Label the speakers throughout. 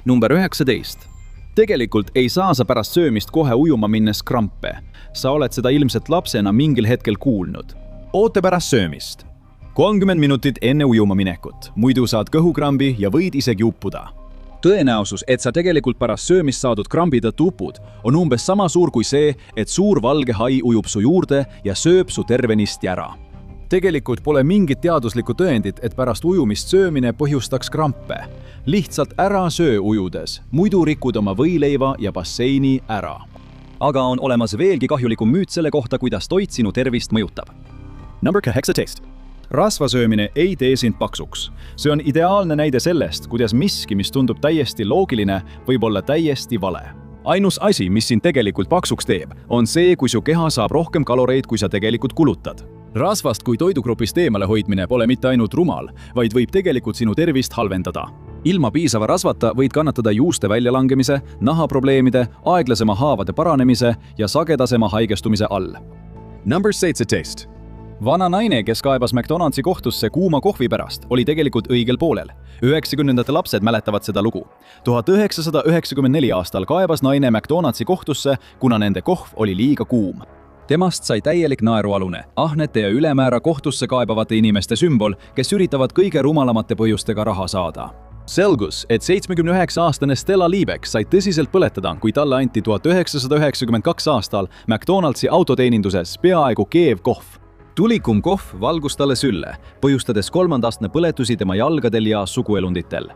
Speaker 1: Number 19. Tegelikult ei saa sa pärast söömist kohe ujuma minnes krampe. Sa oled seda ilmselt lapsena mingil hetkel kuulnud.
Speaker 2: Oote pärast söömist. 30 minutit enne ujuma minekut, muidu saad kõhukrambi ja võid isegi uppuda. Tõenäosus, et sa tegelikult pärast söömist saadud krambi tõttu upud, on umbes sama suur kui see, et suur valge hai ujub su juurde ja sööb su tervenisti ära. Tegelikult pole mingit teaduslikku tõendit, et pärast ujumist söömine põhjustaks krampe. Lihtsalt ära söö ujudes, muidu rikud oma võileiva ja basseini ära. Aga on olemas veelgi kahjulikum müüt selle kohta, kuidas toit sinu tervist mõjutab. Number 18. Rasvasöömine ei tee sind paksuks. See on ideaalne näide sellest, kuidas miski, mis tundub täiesti loogiline, võib olla täiesti vale. Ainus asi, mis sind tegelikult paksuks teeb, on see, kui su keha saab rohkem kaloreid, kui sa tegelikult kulutad. Rasvast kui toidugrupist eemale hoidmine pole mitte ainult rumal, vaid võib tegelikult sinu tervist halvendada. Ilma piisava rasvata võid kannatada juuste väljalangemise, nahaprobleemide, aeglasema haavade paranemise ja sagedasema haigestumise all. Number 17. Vana naine, kes kaebas McDonaldsi kohtusse kuuma kohvi pärast, oli tegelikult õigel poolel. 90ndate lapsed mäletavad seda lugu. 1994 aastal kaebas naine McDonaldsi kohtusse, kuna nende kohv oli liiga kuum. Temast sai täielik naerualune, ahnete ja ülemäära kohtusse kaebavate inimeste sümbol, kes üritavad kõige rumalamate põhjustega raha saada. Selgus, et 79-aastane Stella Liebek sai tõsiselt põletada, kui talle anti 1992 aastal McDonaldsi autoteeninduses peaaegu keev kohv. Tulikum kohv valgus talle sülle, põhjustades 3. astme põletusi tema jalgadel ja suguelunditel.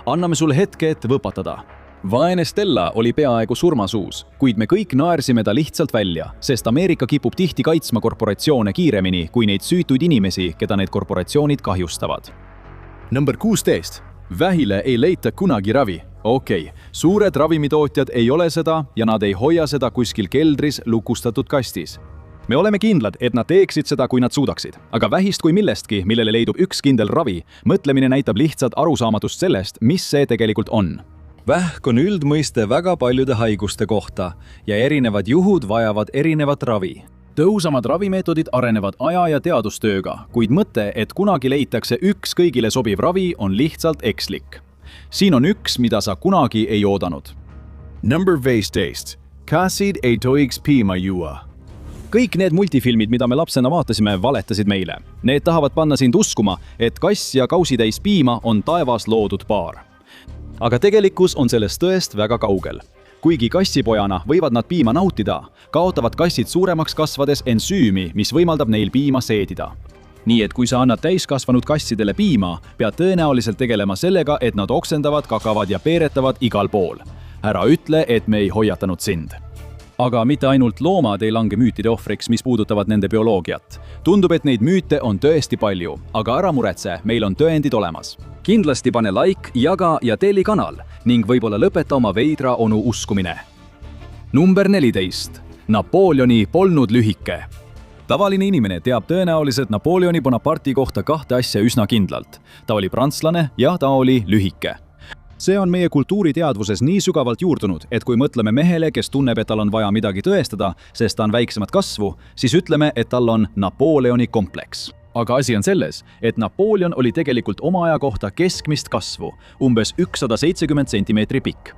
Speaker 2: Anname sulle hetke, et võpatada. Vaene Stella oli peaaegu surmasuus, kuid me kõik naersime ta lihtsalt välja, sest Ameerika kipub tihti kaitsma korporatsioone kiiremini kui neid süütuid inimesi, keda need korporatsioonid kahjustavad. Number 16. Vähile ei leita kunagi ravi. Okei, suured ravimitootjad ei ole seda ja nad ei hoia seda kuskil keldris lukustatud kastis. Me oleme kindlad, et nad teeksid seda, kui nad suudaksid. Aga vähist kui millestki, millele leidub üks kindel ravi, mõtlemine näitab lihtsalt arusaamatust sellest, mis see tegelikult on. Vähk on üldmõiste väga paljude haiguste kohta ja erinevad juhud vajavad erinevat ravi. Tõhusamad ravimeetodid arenevad aja ja teadustööga, kuid mõte, et kunagi leitakse üks kõigile sobiv ravi, on lihtsalt ekslik. Siin on üks, mida sa kunagi ei oodanud. Number 15. Kassid ei tohiks piima juua. Kõik need multifilmid, mida me lapsena vaatasime, valetasid meile. Need tahavad panna sind uskuma, et kass ja kausitäis piima on taevas loodud paar. Aga tegelikkus on sellest tõest väga kaugel. Kuigi kassipojana võivad nad piima nautida, kaotavad kassid suuremaks kasvades ensüümi, mis võimaldab neil piima seedida. Nii et kui sa annad täiskasvanud kassidele piima, pead tõenäoliselt tegelema sellega, et nad oksendavad, kakavad ja peeretavad igal pool. Ära ütle, et me ei hoiatanud sind. Aga mitte ainult loomad ei lange müütide ohvriks, mis puudutavad nende bioloogiat. Tundub, et neid müüte on tõesti palju, aga ära muretse, meil on tõendid olemas. Kindlasti pane like, jaga ja telli kanal ning võib-olla lõpeta oma veidra onu uskumine. Number 14. Napoleoni polnud lühike. Tavaline inimene teab tõenäoliselt Napoleoni Bonaparte'i kohta kahte asja üsna kindlalt. Ta oli prantslane ja ta oli lühike. See on meie kultuuriteadvuses nii sügavalt juurdunud, et kui mõtleme mehele, kes tunneb, et tal on vaja midagi tõestada, sest ta on väiksemat kasvu, siis ütleme, et tal on Napoleoni kompleks. Aga asi on selles, et Napoleon oli tegelikult oma aja kohta keskmist kasvu, umbes 170 cm pikk.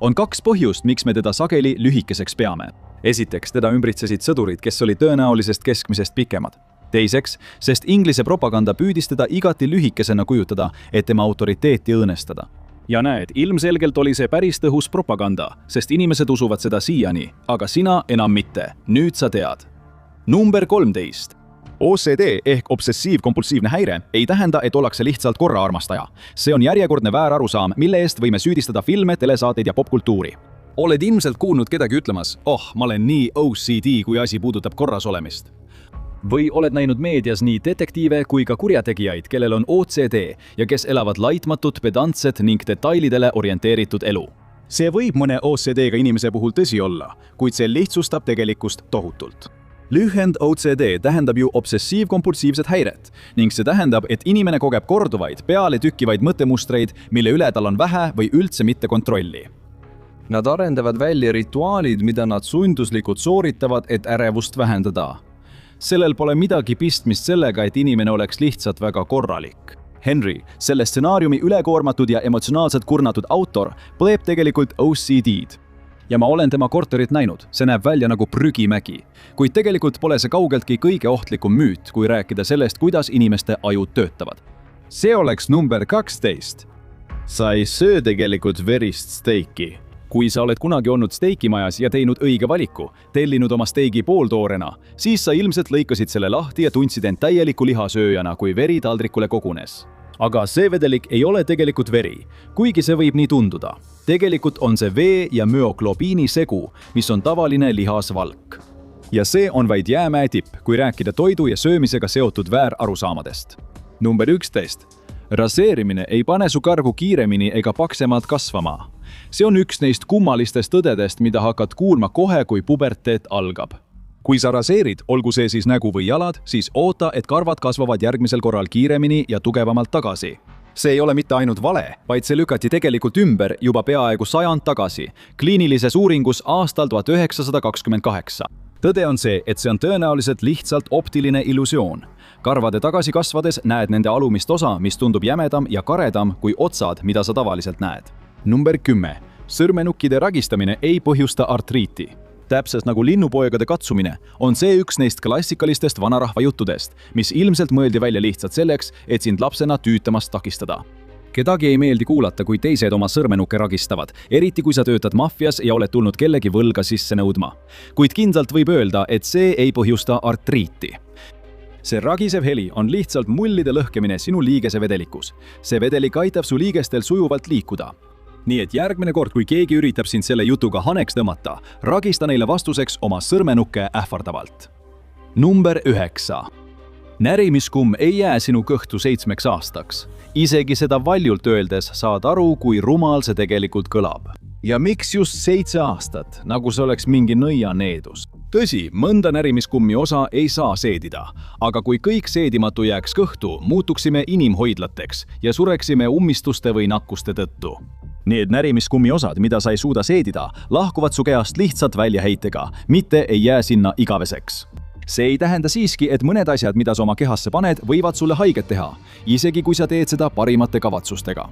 Speaker 2: On kaks põhjust, miks me teda sageli lühikeseks peame. Esiteks, teda ümbritsesid sõdurid, kes oli tõenäolisest keskmisest pikemad. Teiseks, sest Inglise propaganda püüdis teda igati lühikesena kujutada, et tema autoriteeti õõnestada. Ja näed, ilmselgelt oli see päris tõhus propaganda, sest inimesed usuvad seda siiani, aga sina enam mitte. Nüüd sa tead. Number 13. OCD ehk obsessiivkompulsiivne häire ei tähenda, et ollakse lihtsalt korraarmastaja. See on järjekordne väärarusaam, mille eest võime süüdistada filme, telesaateid ja popkultuuri. Oled ilmselt kuulnud kedagi ütlemas, ma olen nii OCD, kui asi puudutab korras olemist. Või oled näinud meedias nii detektiive kui ka kurjategijaid, kellel on OCD ja kes elavad laitmatut, pedantset ning detailidele orienteeritud elu. See võib mõne OCD-ga inimese puhul tõsi olla, kuid see lihtsustab tegelikkust tohutult. Lühend OCD tähendab ju obsessiivkompulsiivset häiret ning see tähendab, et inimene kogeb korduvaid, peale tükkivaid mõttemustreid, mille üle tal on vähe või üldse mitte kontrolli. Nad arendavad välja rituaalid, mida nad sunduslikult sooritavad, et ärevust vähendada. Sellel pole midagi pistmist sellega, et inimene oleks lihtsalt väga korralik.
Speaker 1: Henry, selle stsenaariumi ülekoormatud ja emotsionaalselt kurnatud autor, põeb tegelikult OCD-d. Ja ma olen tema korterit näinud, see näeb välja nagu prügimägi. Kuid tegelikult pole see kaugeltki kõige ohtlikum müüt, kui rääkida sellest, kuidas inimeste ajud töötavad.
Speaker 2: See oleks number 12. Sa ei söö tegelikult verist steiki.
Speaker 1: Kui sa oled kunagi olnud steikimajas ja teinud õige valiku, tellinud oma steigi pooltoorena, siis sa ilmselt lõikasid selle lahti ja tundsid end täieliku lihasööjana, kui veri taldrikule kogunes. Aga see vedelik ei ole tegelikult veri, kuigi see võib nii tunduda. Tegelikult on see vee ja müoglobiini segu, mis on tavaline lihasvalk. Ja see on vaid jäämäe tipp, kui rääkida toidu ja söömisega seotud väärarusaamadest. Number 11. Raseerimine ei pane su karvu kiiremini ega paksemalt kasvama. See on üks neist kummalistest tõdedest, mida hakkad kuulma kohe, kui puberteet algab. Kui sa raseerid, olgu see siis nägu või jalad, siis oota, et karvad kasvavad järgmisel korral kiiremini ja tugevamalt tagasi. See ei ole mitte ainult vale, vaid see lükati tegelikult ümber juba peaaegu 100 tagasi, kliinilises uuringus aastal 1928. Tõde on see, et see on tõenäoliselt lihtsalt optiline illusioon. Karvade tagasi kasvades näed nende alumist osa, mis tundub jämedam ja karedam kui otsad, mida sa tavaliselt näed. Number 10. Sõrmenukkide ragistamine ei põhjusta artriiti. Täpselt nagu linnupoegade katsumine on see üks neist klassikalistest vanarahva juttudest, mis ilmselt mõeldi välja lihtsalt selleks, et sind lapsena tüütamast takistada. Kedagi ei meeldi kuulata, kui teised oma sõrmenukke ragistavad, eriti kui sa töötad maffias ja oled tulnud kellegi võlga sisse nõudma. Kuid kindlalt võib öelda, et see ei põhjusta artriiti. See ragisev heli on lihtsalt mullide lõhkemine sinu liigese vedelikus. See vedelik aitab su liigestel sujuvalt liikuda. Nii et järgmine kord, kui keegi üritab sind selle jutuga haneks tõmmata, ragista neile vastuseks oma sõrmenukke ähvardavalt. Number 9. Närimiskumm ei jää sinu kõhtu 7 aastaks. Isegi seda valjult öeldes saad aru, kui rumal see tegelikult kõlab. Ja miks just 7 aastat, nagu see oleks mingi nõianeedus? Tõsi, mõnda närimiskummi osa ei saa seedida, aga kui kõik seedimatu jääks kõhtu, muutuksime inimhoidlateks ja sureksime ummistuste või nakkuste tõttu. Need närimiskummi osad, mida sa ei suuda seedida, lahkuvad su kehast lihtsalt väljaheitega, mitte ei jää sinna igaveseks. See ei tähenda siiski, et mõned asjad, mida sa oma kehasse paned, võivad sulle haiget teha, isegi kui sa teed seda parimate kavatsustega.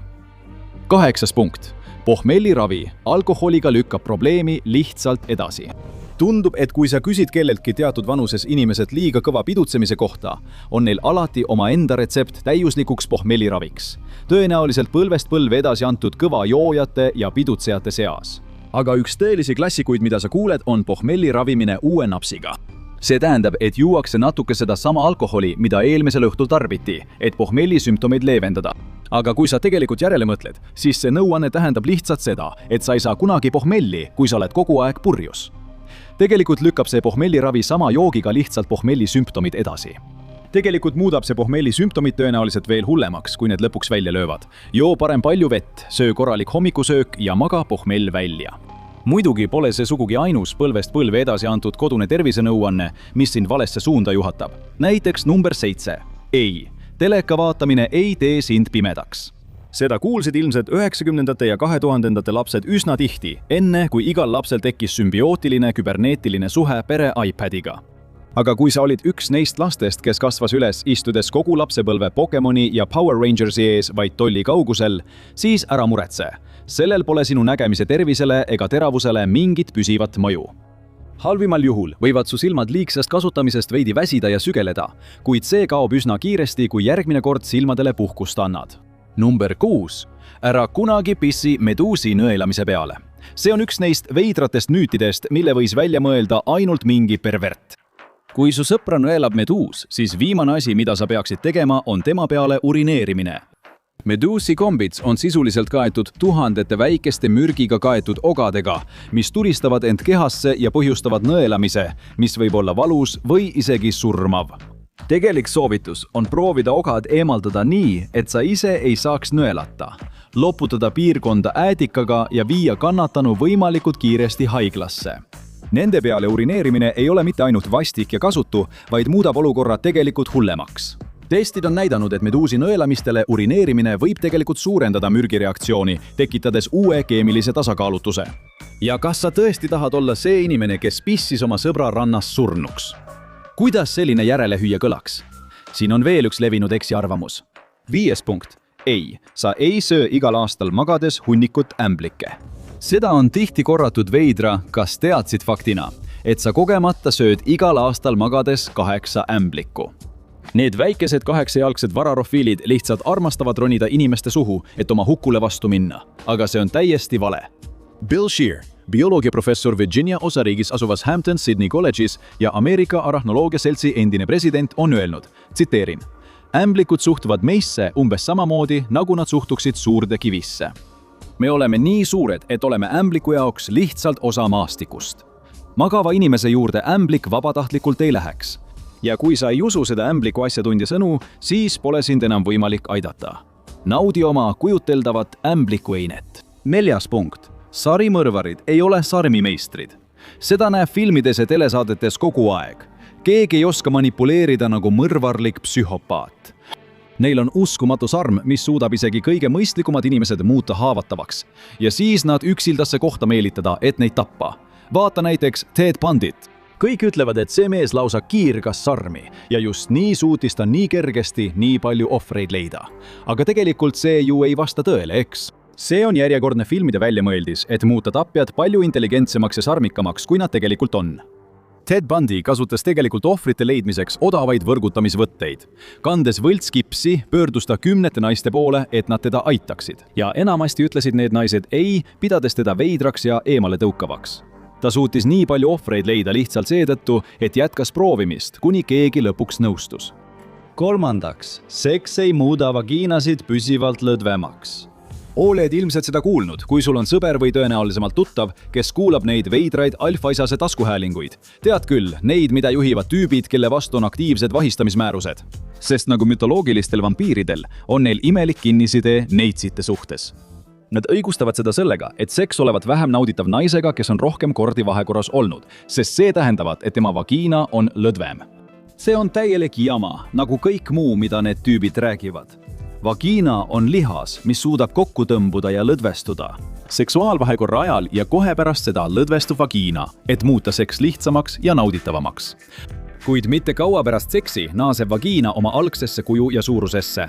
Speaker 1: 8. punkt. Pohmelliravi alkoholiga lükkab probleemi lihtsalt edasi. Tundub, et kui sa küsid kelleltki teatud vanuses inimesed liiga kõva pidutsemise kohta, on neil alati omaenda retsept täiuslikuks pohmelliraviks. Tõenäoliselt põlvest põlve edasi antud kõva joojate ja pidutsejate seas. Aga üks tõelisi klassikuid, mida sa kuuled, on pohmelli ravimine uue napsiga. See tähendab, et juuakse natuke seda sama alkoholi, mida eelmisel õhtul tarbiti, et pohmelli sümptomeid leevendada. Aga kui sa tegelikult järele mõtled, siis see nõuanne tähendab lihtsalt seda, et sa ei saa kunagi pohmelli, kui sa oled kogu aeg purjus. Tegelikult lükkab see pohmelliravi sama joogiga lihtsalt pohmelli sümptomid edasi. Tegelikult muudab see pohmelli sümptomid tõenäoliselt veel hullemaks, kui need lõpuks välja löövad. Joo parem palju vett, söö korralik hommikusöök ja maga pohmell välja. Muidugi pole see sugugi ainus põlvest põlve edasi antud kodune tervisenõuanne, mis sind valesse suunda juhatab. Näiteks number 7. Ei, teleka vaatamine ei tee sind pimedaks. Seda kuulsid ilmselt 90ndate ja 2000ndate lapsed üsna tihti, enne kui igal lapsel tekkis sümbiootiline küberneetiline suhe pere iPadiga. Aga kui sa olid üks neist lastest, kes kasvas üles istudes kogu lapsepõlve Pokemoni ja Power Rangersi ees vaid tolli kaugusel, siis ära muretse. Sellel pole sinu nägemise tervisele ega teravusele mingit püsivat mõju. Halvimal juhul võivad su silmad liigsest kasutamisest veidi väsida ja sügeleda, kuid see kaob üsna kiiresti, kui järgmine kord silmadele puhkust annad. Number 6. Ära kunagi pissi meduusi nõelamise peale. See on üks neist veidratest müütidest, mille võis välja mõelda ainult mingi pervert. Kui su sõpra nõelab meduus, siis viimane asi, mida sa peaksid tegema, on tema peale urineerimine. Meduusi kombits on sisuliselt kaetud tuhandete väikeste mürgiga kaetud ogadega, mis turistavad end kehasse ja põhjustavad nõelamise, mis võib olla valus või isegi surmav. Tegelik soovitus on proovida ogad eemaldada nii, et sa ise ei saaks nõelata, loputada piirkonda äätikaga ja viia kannatanu võimalikult kiiresti haiglasse. Nende peale urineerimine ei ole mitte ainult vastik ja kasutu, vaid muudab olukorra tegelikult hullemaks. Testid on näidanud, et meduusi nõelamistele urineerimine võib tegelikult suurendada mürgireaktsiooni, tekitades uue keemilise tasakaalutuse. Ja kas sa tõesti tahad olla see inimene, kes pissis oma sõbra rannas surnuks? Kuidas selline järelehüüa kõlaks? Siin on veel üks levinud eksiarvamus. 5. punkt. Ei, sa ei söö igal aastal magades hunnikut ämblikke. Seda on tihti korratud veidra, kas teadsid faktina, et sa kogemata sööd igal aastal magades 8 ämblikku. Need väikesed 8-jalgsed vararofiilid lihtsalt armastavad ronida inimeste suhu, et oma hukule vastu minna. Aga see on täiesti vale.
Speaker 2: Bill Shear, bioloogiaprofessor Virginia osariigis asuvas Hampton Sydney kolledžis ja Ameerika Arahnoloogia Seltsi endine president on öelnud, tsiteerin, ämblikud suhtuvad meisse umbes samamoodi, nagu nad suhtuksid suurde kivisse.
Speaker 1: Me oleme nii suured, et oleme ämbliku jaoks lihtsalt osa maastikust. Magava inimese juurde ämblik vabatahtlikult ei läheks. Ja kui sa ei usu seda ämbliku asjatundja sõnu, siis pole sind enam võimalik aidata. Naudi oma kujuteldavat ämbliku einet. 4. punkt. Sarimõrvarid ei ole sarmimeistrid. Seda näeb filmides ja telesaadetes kogu aeg. Keegi ei oska manipuleerida nagu mõrvarlik psühhopaat. Neil on uskumatu sarm, mis suudab isegi kõige mõistlikumad inimesed muuta haavatavaks. Ja siis nad üksildasse kohta meelitada, et neid tappa. Vaata näiteks Ted Bundit. Kõik ütlevad, et see mees lausa kiirgas sarmi ja just nii suutis ta nii kergesti nii palju ohvreid leida. Aga tegelikult see ju ei vasta tõele, eks? See on järjekordne filmide väljamõeldis, et muuta tapjad palju intelligentsemaks ja sarmikamaks, kui nad tegelikult on. Ted Bundy kasutas tegelikult ohvrite leidmiseks odavaid võrgutamisvõtteid. Kandes võltskipsi, pöördus ta 10 naiste poole, et nad teda aitaksid. Ja enamasti ütlesid need naised ei, pidades teda veidraks ja eemale tõukavaks. Ta suutis nii palju ohvreid leida lihtsalt seetõttu, et jätkas proovimist, kuni keegi lõpuks nõustus. 3. Seks ei muuda vagiinasid püsivalt lõdvemaks. Oled ilmselt seda kuulnud, kui sul on sõber või tõenäolisemalt tuttav, kes kuulab neid veidraid alfaisase taskuhäälinguid. Tead küll, neid, mida juhivad tüübid, kelle vastu on aktiivsed vahistamismäärused. Sest nagu mütoloogilistel vampiiridel, on neil imelik kinnisidee neitsite suhtes. Nad õigustavad seda sellega, et seks olevat vähem nauditav naisega, kes on rohkem kordi vahekorras olnud, sest see tähendavad, et tema vagiina on lõdvem. See on täielik jama, nagu kõik muu, mida need tüübid räägivad. Vagiina on lihas, mis suudab kokku tõmbuda ja lõdvestuda. Seksuaalvahekorra ajal ja kohe pärast seda lõdvestub vagiina, et muuta seks lihtsamaks ja nauditavamaks. Kuid mitte kaua pärast seksi naaseb vagiina oma algsesse kuju ja suurusesse.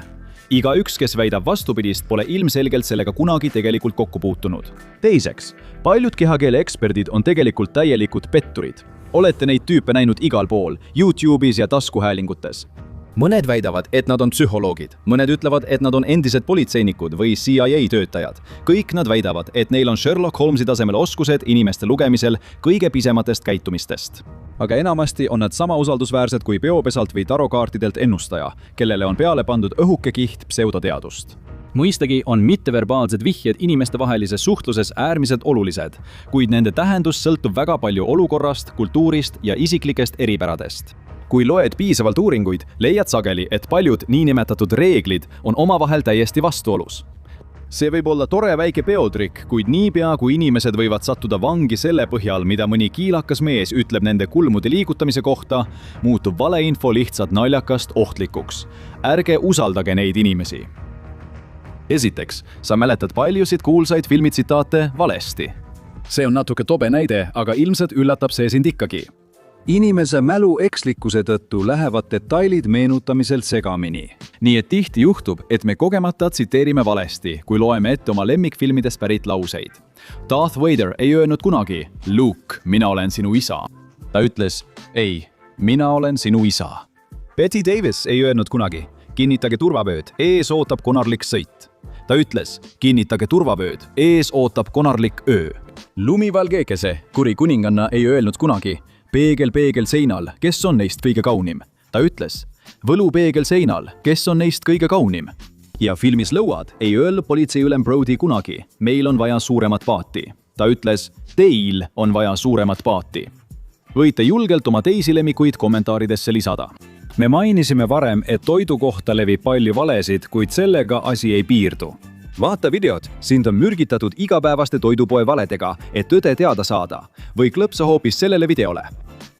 Speaker 1: Igaüks, kes väidab vastupidist, pole ilmselgelt sellega kunagi tegelikult kokku puutunud. Teiseks, paljud kehakeele eksperdid on tegelikult täielikud petturid. Olete neid tüüpe näinud igal pool, YouTube'is ja taskuhäälingutes. Mõned väidavad, et nad on psühholoogid. Mõned ütlevad, et nad on endised politseinikud või CIA töötajad. Kõik nad väidavad, et neil on Sherlock Holmesi tasemel oskused inimeste lugemisel kõige pisematest käitumistest. Aga enamasti on nad sama usaldusväärsed kui peopesalt või tarokaartidelt ennustaja, kellele on peale pandud õhuke kiht pseudoteadust. Mõistagi on mitteverbaalsed vihjed inimestevahelises suhtluses äärmiselt olulised, kuid nende tähendus sõltub väga palju olukorrast, kultuurist ja isiklikest eripäradest. Kui loed piisavalt uuringuid, leiad sageli, et paljud niinimetatud reeglid on omavahel täiesti vastuolus. See võib olla tore väike peotrikk, kuid niipea, kui inimesed võivad sattuda vangi selle põhjal, mida mõni kiilakas mees ütleb nende kulmude liigutamise kohta, muutub valeinfo lihtsalt naljakast ohtlikuks. Ärge usaldage neid inimesi. Esiteks, sa mäletad paljusid kuulsaid filmitsitaate valesti. See on natuke tobe näide, aga ilmselt üllatab see sind ikkagi. Inimese mälu ekslikkuse tõttu lähevad detailid meenutamisel segamini. Nii et tihti juhtub, et me kogemata tsiteerime valesti, kui loeme ette oma lemmikfilmidest pärit lauseid. Darth Vader ei öelnud kunagi, Luke, mina olen sinu isa. Ta ütles, ei, mina olen sinu isa. Betty Davis ei öelnud kunagi, kinnitage turvavööd, ees ootab konarlik sõit. Ta ütles, kinnitage turvavööd, ees ootab konarlik öö. Lumivalgekese, kuri kuninganna ei öelnud kunagi, peegel peegel seinal, kes on neist kõige kaunim? Ta ütles, võlu peegel seinal, kes on neist kõige kaunim? Ja filmis Lõuad ei öelnud politseiülem Brody kunagi, meil on vaja suuremat paati. Ta ütles, teil on vaja suuremat paati. Võite julgelt oma teisi lemmikuid kommentaaridesse lisada. Me mainisime varem, et toidu kohta levib palju valesid, kuid sellega asi ei piirdu. Vaata videod, sind on mürgitatud igapäevaste toidupoe valedega, et tõde teada saada, või klõpsa hoopis sellele videole.